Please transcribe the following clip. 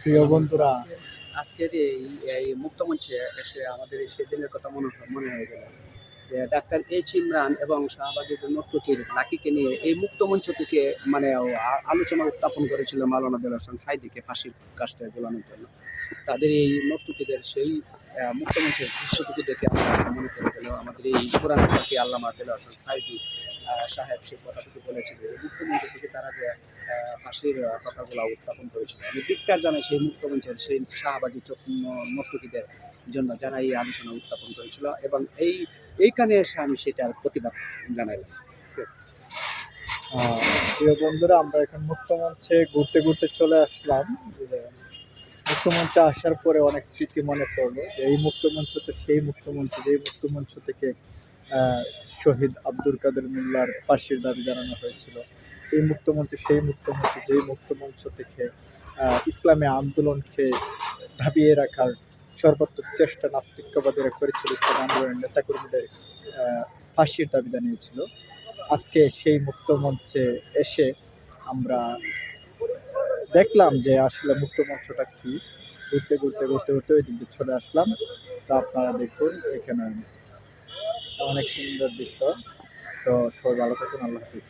প্রিয় বন্ধুরা, আজকের এই মুক্তমঞ্চে এসে আমাদের সেদিনের কথা মনে হয়ে গেল যে ডাক্তার এইচ ইমরান এবং শাহবাগীর নর্তকীর লাকিকে নিয়ে এই মুক্তমঞ্চ থেকে মানে আলোচনা উত্থাপন করেছিল মাওলানা দেলোয়ার হোসেন সাঈদীকে ফাঁসির কাস্টে ঝোলানোর জন্য। তাদের এই নর্তকীদের সেই মুক্তমঞ্চের দৃশ্যটুকু দেখে আমার আজকে মনে পড়ে গেল আমাদের এই কোরআন পাখি আল্লামা দেলোয়ার হোসেন সাঈদী সাহেব সেই কথাটুকু বলেছিল যে মুক্তমঞ্চ থেকে তারা যে ফাঁসির কথাগুলো উত্থাপন করেছিল। আমি ধিক্কার জানাই সেই মুক্তমঞ্চের সেই শাহবাগী নর্তকীদের জন্য যারা এই আলোচনা উত্থাপন করেছিল, এবং এইখানে এসে আমি সেটার প্রতিবাদ জানাইলাম। ঠিক আছে। প্রিয় বন্ধুরা, আমরা এখন মুক্তমঞ্চে ঘুরতে ঘুরতে চলে আসলাম। মুক্তমঞ্চে আসার পরে অনেক স্মৃতি মনে পড়লো যে এই মুক্তমঞ্চ তো সেই মুক্তমঞ্চ, যেই মুক্তমঞ্চ থেকে শহীদ আব্দুল কাদের মোল্লার ফাঁসির দাবি জানানো হয়েছিল। এই মুক্তমঞ্চ সেই মুক্তমঞ্চ, যেই মুক্তমঞ্চ থেকে ইসলামী আন্দোলনকে দাবিয়ে রাখার সর্বাত্মক চেষ্টা নাস্তিক্যবাদীরা করেছিল, ইসলামী আন্দোলনের নেতাকর্মীদের ফাঁসির দাবি জানিয়েছিল। আজকে সেই মুক্তমঞ্চে এসে আমরা দেখলাম যে আসলে মুক্তমঞ্চটা কি। ঘুরতে ঘুরতে ঘুরতে ঘুরতে ওই দিকে চলে আসলাম। তো আপনারা দেখুন, এখানে অনেক সুন্দর দৃশ্য। তো সবাই ভালো থাকুন, আল্লাহ হাফিজ।